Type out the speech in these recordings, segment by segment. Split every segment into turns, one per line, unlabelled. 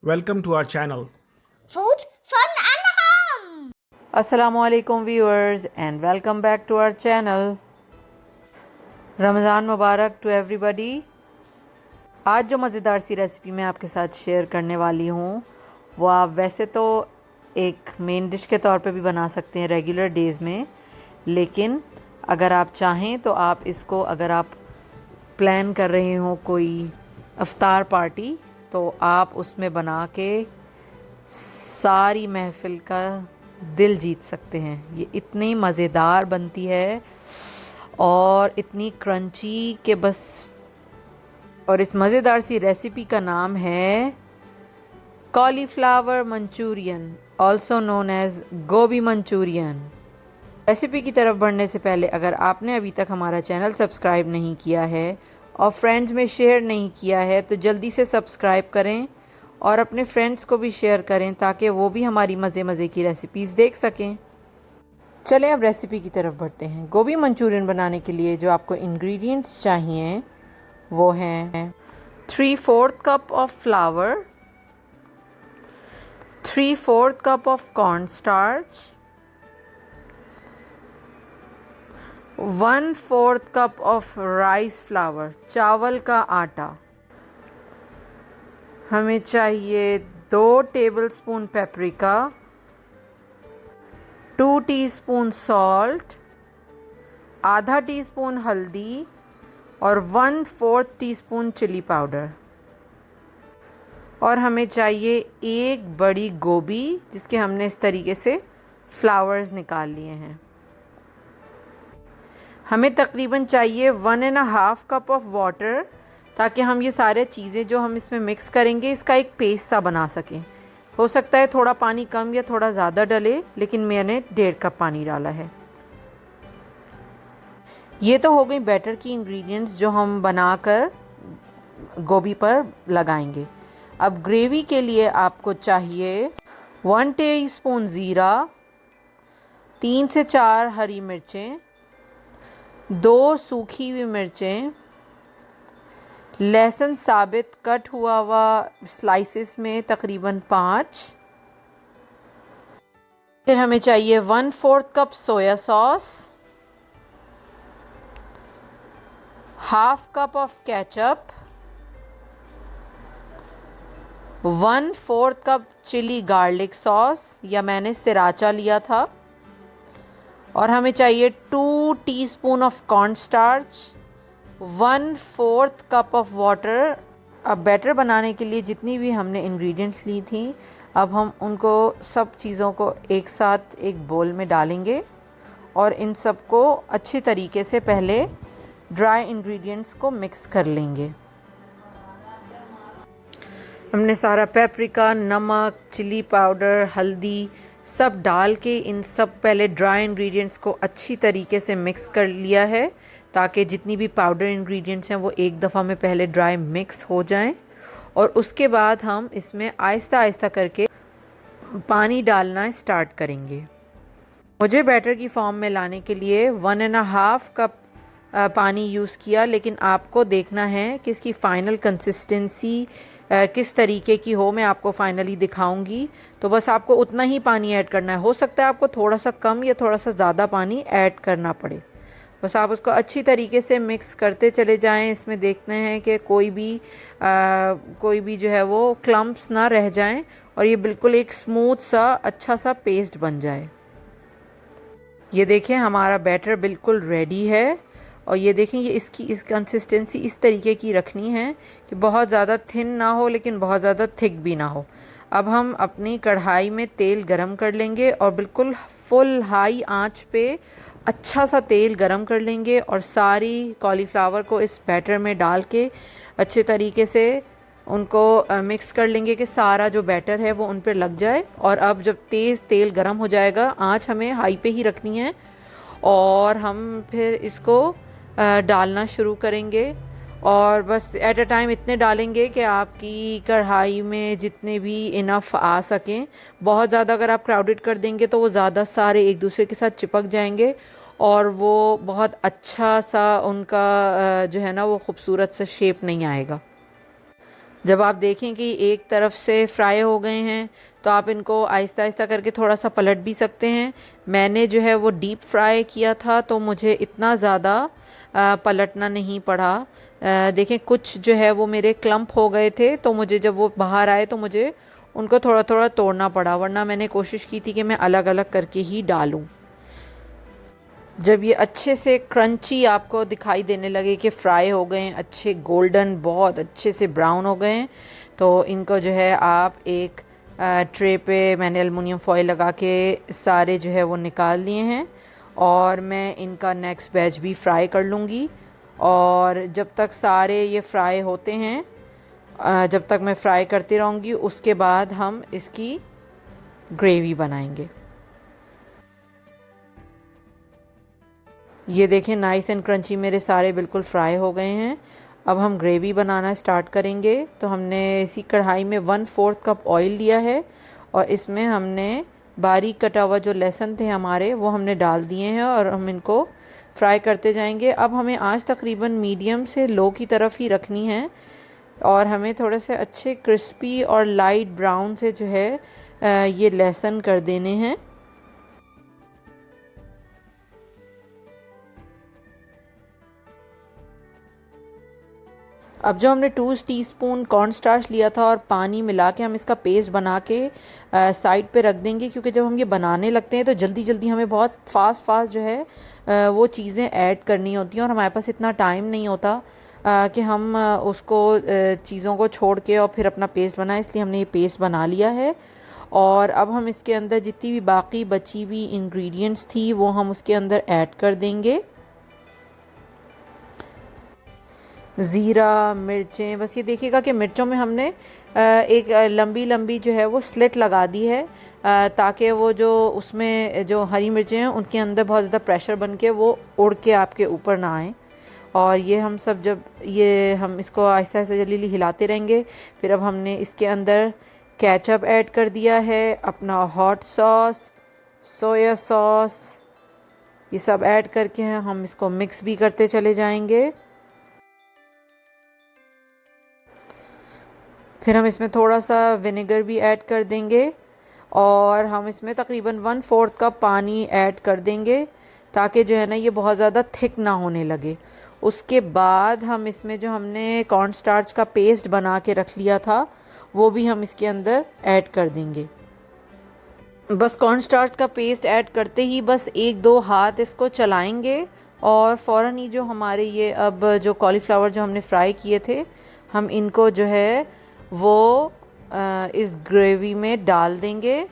Welcome to our channel.
Food, fun and home.
Assalamualaikum viewers and welcome back to our channel. Ramzan मुबारक to everybody. आज जो मज़ेदार सी recipe मैं आपके साथ शेयर करने वाली हूँ वो आप वैसे तो एक मेन डिश के तौर पे भी बना सकते हैं रेगुलर डेज़ में, लेकिन अगर आप चाहें तो आप इसको अगर आप प्लान कर रहे हो कोई इफ्तार पार्टी तो आप उसमें बना के सारी महफिल का दिल जीत सकते हैं। ये इतनी मज़ेदार बनती है और इतनी क्रंची के बस। और इस मज़ेदार सी रेसिपी का नाम है cauliflower Manchurian, also known as gobhi Manchurian. Recipe की तरफ बढ़ने से पहले अगर आपने अभी तक हमारा चैनल सब्सक्राइब नहीं किया है और फ्रेंड्स में शेयर नहीं किया है तो जल्दी से सब्सक्राइब करें और अपने फ्रेंड्स को भी शेयर करें ताकि वो भी हमारी मज़े मज़े की रेसिपीज़ देख सकें। चलें अब रेसिपी की तरफ बढ़ते हैं। गोभी मंचूरियन बनाने के लिए जो आपको इंग्रेडिएंट्स चाहिए वो हैं 3/4 cup of flower, 3/4 cup of corn starch, 1/4 cup of rice flour, चावल का आटा। हमें चाहिए 2 टेबलस्पून पेपरिका, 2 टीस्पून सॉल्ट, आधा टीस्पून हल्दी और 1/4 टीस्पून चिली पाउडर। और हमें चाहिए 1 बड़ी गोभी जिसके हमने इस तरीके से फ्लावर्स निकाल लिए हैं। हमें तकरीबन चाहिए 1.5 कप ऑफ वाटर ताकि हम ये सारे चीज़ें जो हम इसमें मिक्स करेंगे इसका एक पेस्ट सा बना सकें। हो सकता है थोड़ा पानी कम या थोड़ा ज़्यादा डले, लेकिन मैंने 1.5 कप पानी डाला है। ये तो हो गई बैटर की इंग्रेडिएंट्स जो हम बनाकर गोभी पर लगाएंगे। अब ग्रेवी के लिए आपको चाहिए 1 टीस्पून ज़ीरा, 3 से 4 हरी मिर्चें, 2 सूखी हुई मिर्चें, लहसुन साबित कट हुआ स्लाइसेस में तकरीबन 5। फिर हमें चाहिए 1/4 cup soya sauce, 1/2 cup of ketchup, 1/4 cup chilli garlic sauce या मैंने सिराचा लिया था। और हमें चाहिए 2 teaspoon of corn starch, 1/4 cup of water. अब बैटर बनाने के लिए जितनी भी हमने इंग्रेडिएंट्स ली थी अब हम उनको सब चीज़ों को एक साथ एक बोल में डालेंगे और इन सब को अच्छी तरीके से पहले ड्राई इंग्रेडिएंट्स को मिक्स कर लेंगे। हमने सारा पेपरिका, नमक, चिली पाउडर, हल्दी सब डाल के इन सब पहले ड्राई इंग्रेडिएंट्स को अच्छी तरीके से मिक्स कर लिया है ताकि जितनी भी पाउडर इंग्रेडिएंट्स हैं वो एक दफ़ा में पहले ड्राई मिक्स हो जाएं। और उसके बाद हम इसमें आहिस्ता आहिस्ता करके पानी डालना स्टार्ट करेंगे। मुझे बैटर की फॉर्म में लाने के लिए 1.5 कप पानी यूज़ किया, लेकिन आपको देखना है कि इसकी फ़ाइनल कंसिस्टेंसी किस तरीके की हो। मैं आपको फाइनली दिखाऊंगी, तो बस आपको उतना ही पानी ऐड करना है। हो सकता है आपको थोड़ा सा कम या थोड़ा सा ज़्यादा पानी ऐड करना पड़े। बस आप उसको अच्छी तरीके से मिक्स करते चले जाएं। इसमें देखते हैं कि कोई भी जो है वो क्लम्प्स ना रह जाएं और ये बिल्कुल एक स्मूथ सा अच्छा सा पेस्ट बन जाए। ये देखें हमारा बैटर बिल्कुल रेडी है। और ये देखें ये इस कंसिस्टेंसी इस तरीके की रखनी है कि बहुत ज़्यादा थिन ना हो लेकिन बहुत ज़्यादा थिक भी ना हो। अब हम अपनी कढ़ाई में तेल गरम कर लेंगे और बिल्कुल फुल हाई आंच पे अच्छा सा तेल गरम कर लेंगे और सारी कॉलीफ्लावर को इस बैटर में डाल के अच्छे तरीके से उनको मिक्स कर लेंगे कि सारा जो बैटर है वो उन पर लग जाए। और अब जब तेज़ तेल गरम हो जाएगा, आंच हमें हाई पे ही रखनी है और हम फिर इसको डालना शुरू करेंगे। और बस एट अ टाइम इतने डालेंगे कि आपकी कढ़ाई में जितने भी इनफ आ सकें। बहुत ज़्यादा अगर आप क्राउडेड कर देंगे तो वो ज़्यादा सारे एक दूसरे के साथ चिपक जाएंगे और वो बहुत अच्छा सा उनका जो है ना वो खूबसूरत सा शेप नहीं आएगा। जब आप देखें कि एक तरफ से फ्राई हो गए हैं तो आप इनको आहिस्ता आहिस्ता करके थोड़ा सा पलट भी सकते हैं। मैंने जो है वो डीप फ्राई किया था तो मुझे इतना ज़्यादा पलटना नहीं पड़ा। देखें कुछ जो है वो मेरे क्लम्प हो गए थे, तो मुझे जब वो बाहर आए तो मुझे उनको थोड़ा थोड़ा तोड़ना पड़ा, वरना मैंने कोशिश की थी कि मैं अलग अलग करके ही डालूं। जब ये अच्छे से क्रंची आपको दिखाई देने लगे कि फ्राई हो गए हैं, अच्छे गोल्डन बहुत अच्छे से ब्राउन हो गए हैं, तो इनको जो है आप एक ट्रे पे मैंने एलुमिनियम फॉयल लगा के सारे जो है वो निकाल लिए हैं। और मैं इनका नेक्स्ट बैच भी फ्राई कर लूँगी। और जब तक सारे ये फ्राई होते हैं, जब तक मैं फ्राई करती रहूँगी, उसके बाद हम इसकी ग्रेवी बनाएंगे। ये देखें नाइस एंड क्रंची मेरे सारे बिल्कुल फ्राई हो गए हैं। अब हम ग्रेवी बनाना स्टार्ट करेंगे। तो हमने इसी कढ़ाई में 1/4 कप ऑयल लिया है और इसमें हमने बारीक कटा हुआ जो लहसुन थे हमारे वो हमने डाल दिए हैं और हम इनको फ्राई करते जाएंगे। अब हमें आंच तकरीबन मीडियम से लो की तरफ ही रखनी है और हमें थोड़े से अच्छे क्रिस्पी और लाइट ब्राउन से जो है ये लहसुन कर देने हैं। अब जो हमने 2 टीस्पून कॉर्न स्टार्च लिया था और पानी मिला के हम इसका पेस्ट बना के साइड पे रख देंगे, क्योंकि जब हम ये बनाने लगते हैं तो जल्दी जल्दी हमें बहुत फास्ट जो है वो चीज़ें ऐड करनी होती हैं और हमारे पास इतना टाइम नहीं होता कि हम उसको चीज़ों को छोड़ के और फिर अपना पेस्ट बनाएं। इसलिए हमने ये पेस्ट बना लिया है और अब हम इसके अंदर जितनी भी बाकी बची हुई इंग्रेडिएंट्स थी वो हम उसके अंदर ऐड कर देंगे। ज़ीरा, मिर्चें, बस ये देखिएगा कि मिर्चों में हमने एक लंबी लंबी जो है वो स्लिट लगा दी है, ताकि वो जो उसमें जो हरी मिर्चें हैं उनके अंदर बहुत ज़्यादा प्रेशर बन के वो उड़ के आपके ऊपर ना आए। और ये हम सब जब ये हम इसको आहिस्ता आहिस्ता जल्दी हिलाते रहेंगे। फिर अब हमने इसके अंदर केचप ऐड कर दिया है, अपना हॉट सॉस, सोया सॉस, ये सब ऐड करके हम इसको मिक्स भी करते चले जाएंगे। फिर हम इसमें थोड़ा सा विनेगर भी ऐड कर देंगे और हम इसमें तकरीबन 1/4 कप पानी ऐड कर देंगे, ताकि जो है ना ये बहुत ज़्यादा थिक ना होने लगे। उसके बाद हम इसमें जो हमने कॉर्न स्टार्च का पेस्ट बना के रख लिया था वो भी हम इसके अंदर ऐड कर देंगे। बस कॉर्न स्टार्च का पेस्ट ऐड करते ही बस 1-2 हाथ इसको चलाएंगे और फ़ौरन ही जो हमारे ये अब जो कॉलीफ्लावर जो हमने फ्राई किए थे हम इनको जो है वो इस ग्रेवी में डाल देंगे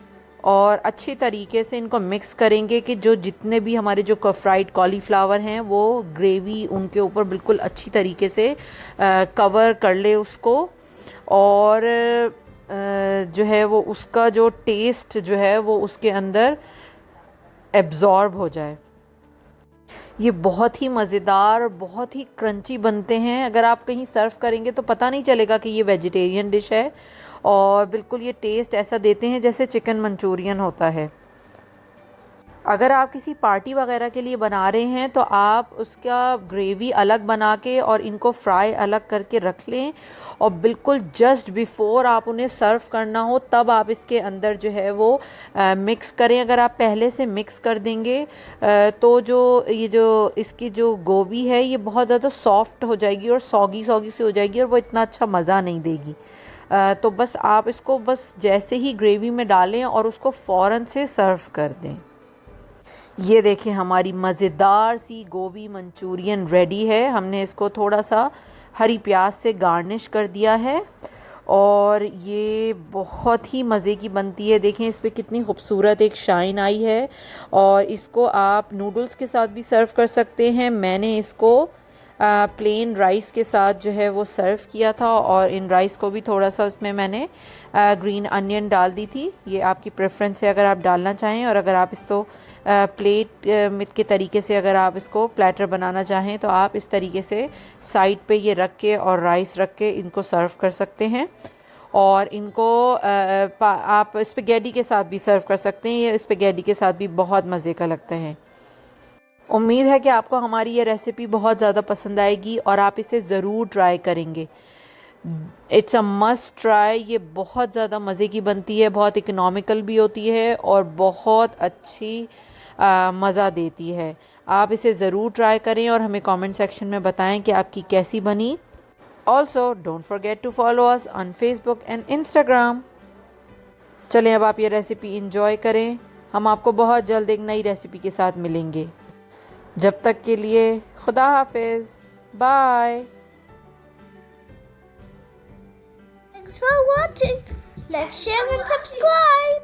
और अच्छी तरीके से इनको मिक्स करेंगे कि जो जितने भी हमारे जो फ्राइड कॉलीफ्लावर हैं वो ग्रेवी उनके ऊपर बिल्कुल अच्छी तरीके से कवर कर ले उसको। और जो है वो उसका जो टेस्ट जो है वो उसके अंदर एब्जॉर्ब हो जाए। ये बहुत ही मज़ेदार और बहुत ही क्रंची बनते हैं। अगर आप कहीं सर्व करेंगे तो पता नहीं चलेगा कि ये वेजिटेरियन डिश है और बिल्कुल ये टेस्ट ऐसा देते हैं जैसे चिकन मंचूरियन होता है। अगर आप किसी पार्टी वगैरह के लिए बना रहे हैं तो आप उसका ग्रेवी अलग बना के और इनको फ्राई अलग करके रख लें और बिल्कुल जस्ट बिफ़ोर आप उन्हें सर्व करना हो तब आप इसके अंदर जो है वो मिक्स करें। अगर आप पहले से मिक्स कर देंगे तो जो ये जो इसकी जो गोभी है ये बहुत ज़्यादा सॉफ्ट हो जाएगी और सॉगी सॉगी सी हो जाएगी और वो इतना अच्छा मज़ा नहीं देगी। तो बस आप इसको बस जैसे ही ग्रेवी में डालें और उसको फ़ौरन से सर्व कर दें। ये देखिए हमारी मज़ेदार सी गोभी मंचूरियन रेडी है। हमने इसको थोड़ा सा हरी प्याज से गार्निश कर दिया है और ये बहुत ही मज़े की बनती है। देखें इस पे कितनी खूबसूरत एक शाइन आई है और इसको आप नूडल्स के साथ भी सर्व कर सकते हैं। मैंने इसको प्लेन राइस के साथ जो है वो सर्व किया था और इन राइस को भी थोड़ा सा उसमें मैंने ग्रीन अनियन डाल दी थी। ये आपकी प्रेफरेंस है अगर आप डालना चाहें, और अगर आप इसको प्लेट के तरीके से अगर आप इसको प्लेटर बनाना चाहें तो आप इस तरीके से साइड पे ये रख के और राइस रख के इनको सर्व कर सकते हैं। और इनको आप स्पेगेटी के साथ भी सर्व कर सकते हैं। ये स्पेगेटी के साथ भी बहुत मज़े का लगता है। उम्मीद है कि आपको हमारी ये रेसिपी बहुत ज़्यादा पसंद आएगी और आप इसे ज़रूर ट्राई करेंगे। It's a must try. ये बहुत ज़्यादा मज़े की बनती है, बहुत इकोनॉमिकल भी होती है और बहुत अच्छी मज़ा देती है। आप इसे ज़रूर ट्राई करें और हमें कमेंट सेक्शन में बताएं कि आपकी कैसी बनी। Also don't forget to follow us on Facebook and Instagram. चलें अब आप ये रेसिपी इंजॉय करें। हम आपको बहुत जल्द एक नई रेसिपी के साथ मिलेंगे। जब तक के लिए खुदा हाफिज़, bye.
Thanks for watching. Like, share, and subscribe.